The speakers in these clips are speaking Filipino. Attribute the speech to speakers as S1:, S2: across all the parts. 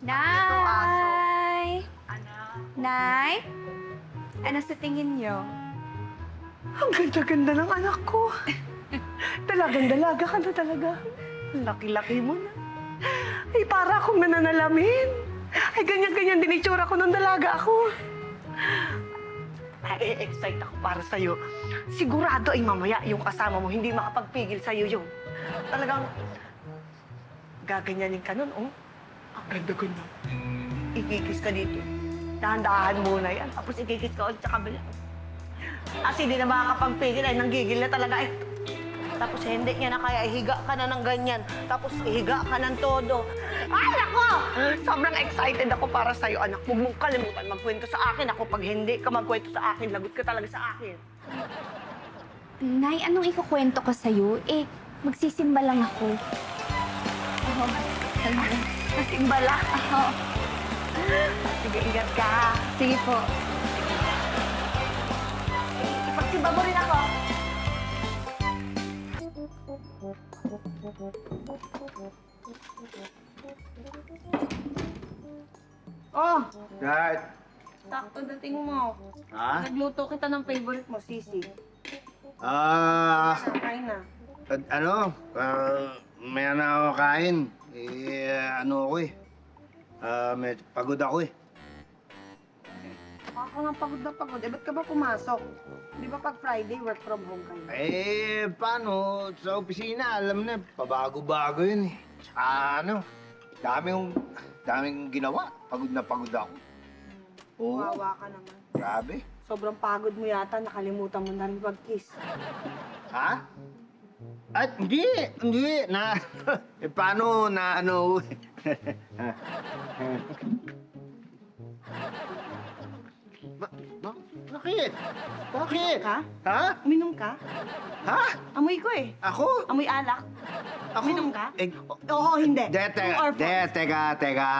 S1: Nay! Nay? Ano sa tingin niyo?
S2: Ang ganda-ganda ng anak ko. Dalagang dalaga ka na talaga. Ang laki-laki mo na. Ay, para akong nananalamin. Ay, ganyan-ganyan din itsura ko ng dalaga ako. Ay, excite ako para sa'yo. Sigurado ay mamaya yung kasama mo hindi makapagpigil sa'yo yung talagang gaganyanin ka nun, oh. Ang ganda-ganda. Ikikis ka dito. Dahan-dahan muna yan. Tapos ikikis ka ulit sa kabila. Kasi hindi na makakapagpigil ay nanggigil na talaga eh. Tapos hindi niya na kaya, ihiga ka na ng ganyan. Tapos ihiga ka ng todo. Ay, ako! Sobrang excited ako para sa'yo, anak. Huwag mong kalimutan magkwento sa akin. Ako, pag hindi ka magkwento sa akin, lagot ka talaga sa akin.
S1: Nay, anong ikukwento ko sa'yo? Eh, magsisimba lang ako. Oo.
S2: Kasimba lang.
S1: Oo.
S2: Sige, ingat ka.
S1: Sige po.
S2: Ipagsimba mo rin ako. Oh,
S3: Dad!
S2: sakto dating mo.
S3: Ha?
S2: Nagluto kita ng favorite mo, Sisi.
S3: Ah,
S2: Kain na.
S3: Maya na ako kain. Ako eh. May pagod ako eh.
S2: Ako nga pagod na pagod. Eh, ba't ka ba pumasok? Di ba pag Friday, work from home kayo?
S3: Paano? Sa opisina, alam na, pabago-bago yun eh. Tsaka daming ginawa. Pagod na pagod ako. Oo,
S2: Wawa ka naman.
S3: grabe.
S2: Sobrang pagod mo yata, nakalimutan mo na rin mag-kiss.
S3: Ha? At hindi. Paano na ano? Bakit? Bakit?
S2: Ka?
S3: Ha?
S2: Uminom ka?
S3: Ha?
S2: Amoy ko eh.
S3: Ako?
S2: Amoy alak.
S3: Ako?
S2: Uminom ka?
S3: Eh,
S2: Oo, hindi.
S3: Teka,
S2: True or false?
S3: teka.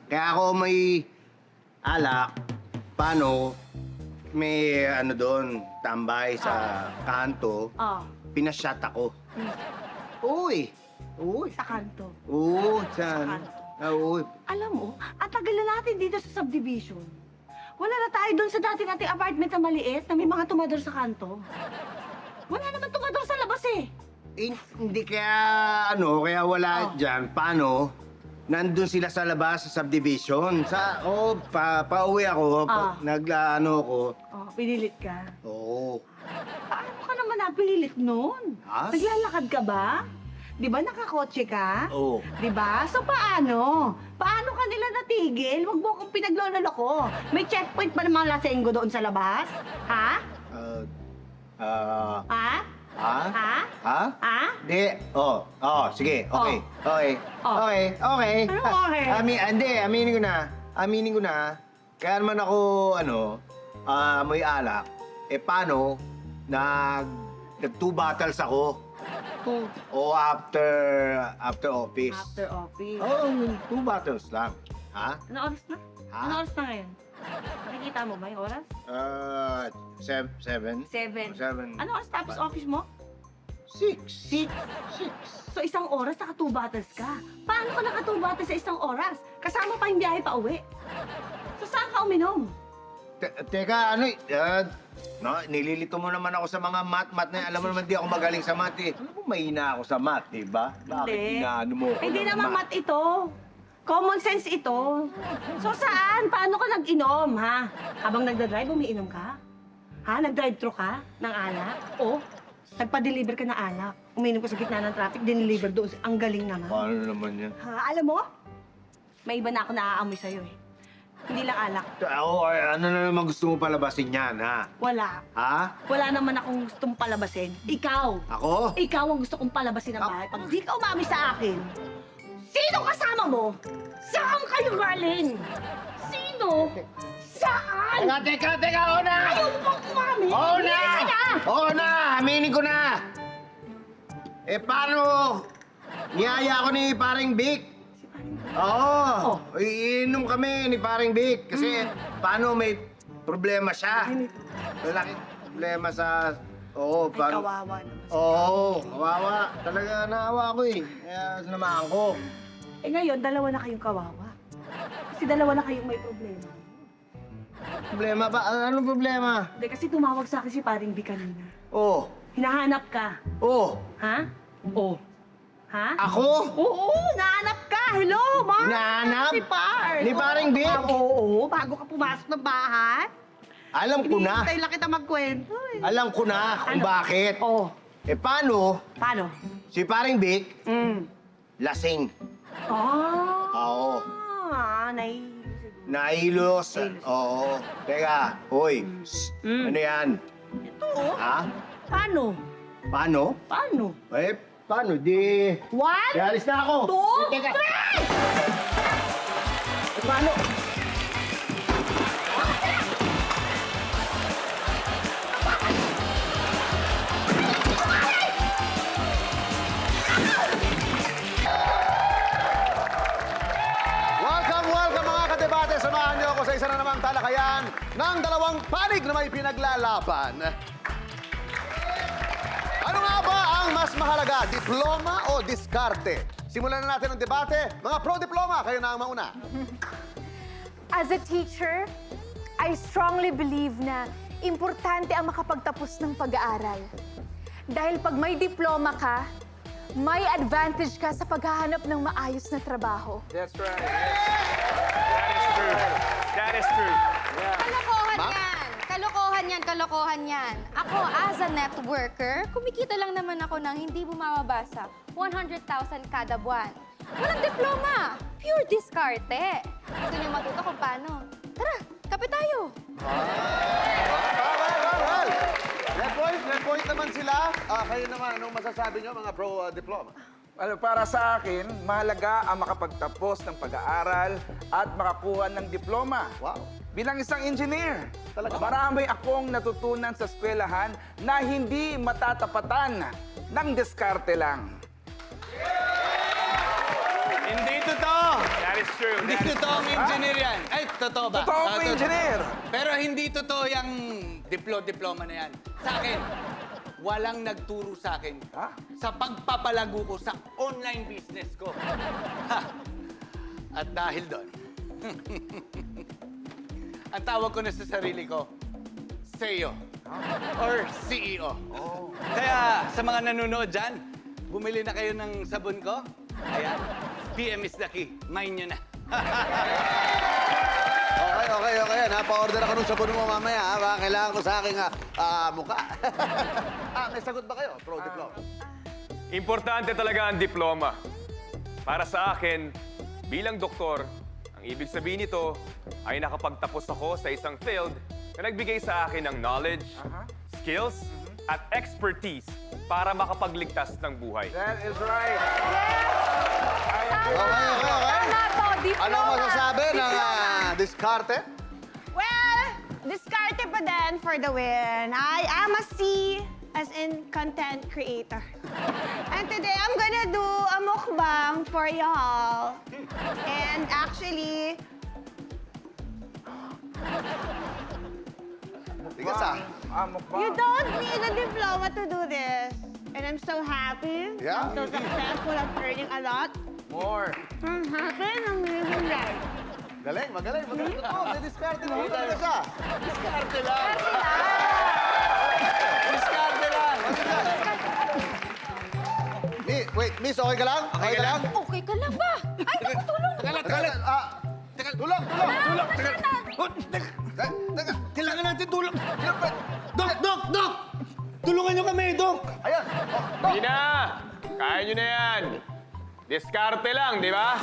S3: Kaya ako may alak. Paano? May doon, tambay sa kanto.
S2: Oo.
S3: Pinashot ako. Uy!
S2: Sa kanto.
S3: Oo,
S2: Sa
S3: saan?
S2: kanto.
S3: Uy.
S2: Alam mo, ang tagal na natin dito sa subdivision. Wala na tayo doon sa dati nating apartment na maliit na may mga tumador sa kanto. Wala naman tumador sa labas eh.
S3: Hindi kaya kaya wala dyan. Paano? Nandun sila sa labas sa subdivision. Pauwi ako. Ko.
S2: Oh, pinilit ka.
S3: Oo.
S2: Paano ka naman napililit noon?
S3: Ha?
S2: Naglalakad ka ba? Di ba nakakotse ka?
S3: Oo.
S2: Di ba? So paano? Paano ka nila natigil? Huwag mo akong pinagloloko. May checkpoint ba ng mga lasenggo doon sa labas? Ha? Ha?
S3: Ha?
S2: Ha?
S3: Ha?
S2: Ha?
S3: Di. Sige. Okay.
S2: Oh.
S3: Okay.
S2: Ano okay?
S3: Aminin ko na. Kaya naman ako, may alak. Paano? Nag-2 bottles ako. O after office.
S2: After office.
S3: Oo, 2 bottles lang. Ha?
S2: Ano oras na?
S3: Ha?
S2: Ano oras na ngayon? Nakikita mo ba yung oras?
S3: 7.
S2: 7.
S3: 7.
S2: Ano oras tapos office mo?
S3: 6.
S2: 6. So isang oras, naka 2 bottles ka. Paano ka naka 2 bottles sa isang oras? Kasama pa yung biyahe pa uwi. So saan ka uminom?
S3: Teka, nililito mo naman ako sa mga math na alam mo naman di ako magaling sa math eh. Alam mo, mahina ako sa math, di ba? Bakit inaano mo ako
S2: Hindi
S3: ng
S2: naman
S3: math?
S2: mat ito. Common sense ito. So saan? Paano ka nag-inom, ha? Habang nagdadrive, umiinom ka? Ha? Nag-drive-thru ka ng alak? O, nagpa-deliver ka ng alak. Umiinom ka sa gitna ng traffic, dineliver doon. Ang galing naman.
S3: Paano naman yan?
S2: Ha? Alam mo? May iba na ako naaamoy sa'yo eh. Hindi lang alak.
S3: Ano na naman gusto mo palabasin yan, ha?
S2: Wala.
S3: Ha?
S2: Wala naman akong gustong palabasin. Ikaw.
S3: Ako?
S2: Ikaw ang gusto kong palabasin ng bahay. Pag di ka umami sa akin, sino kasama mo? Saan kayo galing? Sino? Saan?
S3: Teka! Oo na!
S2: Ayaw mo bang umami?
S3: Oo na!
S2: Hindi ka na!
S3: Oo na! Aminin ko na! Paano? Niyaya ko ni Paring Vic. Oo. Iinom kami ni Paring Vic. Kasi paano may problema siya. Malaki problema sa... Oo,
S2: Ay, kawawa naman.
S3: kawawa. Talaga naawa ko eh. Kaya sinamahan ko.
S2: Eh ngayon, dalawa na kayong kawawa. Kasi dalawa na kayong may problema.
S3: Problema ba? Anong problema?
S2: Hindi, kasi tumawag sa akin si paring B kanina.
S3: Oh.
S2: Hinahanap ka.
S3: Oh.
S2: Ha? Oh. Ha?
S3: Ako?
S2: Oo, nahanap ka. Hello, Mark.
S3: Nahanap?
S2: Si Par.
S3: Ni paring Vic?
S2: Oo, bago ka pumasok ng bahay.
S3: Alam ko na.
S2: Hinihintay lang kita magkwento eh.
S3: Alam ko na kung
S2: Ano?
S3: bakit.
S2: Oo.
S3: Eh, paano
S2: Paano?
S3: si paring Vic lasing? Oo.
S2: Nahihilo siguro.
S3: Nahilos. Oo. Teka, hoy. Ano yan?
S2: Ito, oh.
S3: Ha?
S2: Paano?
S3: Paano?
S2: Paano?
S3: Eh, paano? Di...
S2: One,
S3: Alis na ako.
S2: two,
S3: Teka.
S2: three!
S3: Eh, paano?
S4: Welcome mga kadebate! Samahan niyo ako sa isa na namang talakayan ng dalawang panig na may pinaglalaban. Ano nga ba ang mas mahalaga, diploma o diskarte? Simulan na natin ang debate. Mga pro-diploma, kayo na ang mauna.
S1: As a teacher, I strongly believe na importante ang makapagtapos ng pag-aaral. Dahil pag may diploma ka, may advantage ka sa paghahanap ng maayos na trabaho.
S5: That's right. That is true. That is true.
S6: Kalokohan yan! Kalokohan yan, kalokohan yan. Ako, as a networker, kumikita lang naman ako ng hindi bumababa sa 100,000 kada buwan. Walang diploma! Pure diskarte! Gusto niyo matuto kung paano? Tara, kape tayo!
S4: Well. Let point naman sila. Kayo naman, anong masasabi niyo mga pro-diploma?
S5: Ano, para sa akin, mahalaga ang makapagtapos ng pag-aaral at makakuha ng diploma.
S4: Wow.
S5: Bilang isang engineer,
S4: Talaga?
S5: marami akong natutunan sa eskwelahan na hindi matatapatan ng diskarte lang.
S7: Hindi totoo!
S5: That is true.
S7: Hindi totoong engineer yan. Ay, totoo ba?
S5: Totoo
S7: Ah,
S5: po, engineer.
S7: Pero hindi totoo yung diploma na yan. Sa akin, walang nagturo sa akin
S5: Ha?
S7: sa pagpapalago ko sa online business ko. Ha! At dahil doon, ang tawag ko na sa sarili ko, CEO or CEO. Kaya sa mga nanonood dyan, bumili na kayo ng sabon ko. Ayan, PM is the key. Mind nyo na.
S4: Okay. Pa-order ako nung sabon mo mamaya. Baka kailangan ko sa aking mukha. May sagot ba kayo? Pro-diploma.
S8: Importante talaga ang diploma. Para sa akin, bilang doktor, ang ibig sabihin nito ay nakapagtapos ako sa isang field na nagbigay sa akin ng knowledge, skills, at expertise para makapagligtas ng buhay.
S5: That is right.
S4: Okay.
S1: Tama to, diploma!
S4: Anong masasabi ng diskarte?
S9: Well, diskarte pa din for the win. I am a C, as in content creator. And today, I'm gonna do a mukbang for y'all. And actually,
S4: Tigas
S5: Mukbang.
S9: you don't need a diploma to do this. And I'm so happy.
S4: Yeah.
S9: I'm so successful at earning a lot.
S5: More.
S9: I'm happy and I'm living life.
S4: Magaling. Ito, may diskarte na talaga siya.
S7: Diskarte lang! Diskarte lang!
S4: Wait, miss, okay ka lang?
S7: Okay ka lang?
S6: Okay ka lang ba? Ay, naku, tulong!
S4: Tulong!
S3: Kailangan natin tulong. Dok! Tulungan niyo kami, Dok!
S4: Ayan!
S8: Hindi na! Kaya nyo na yan! Diskarte lang, di ba?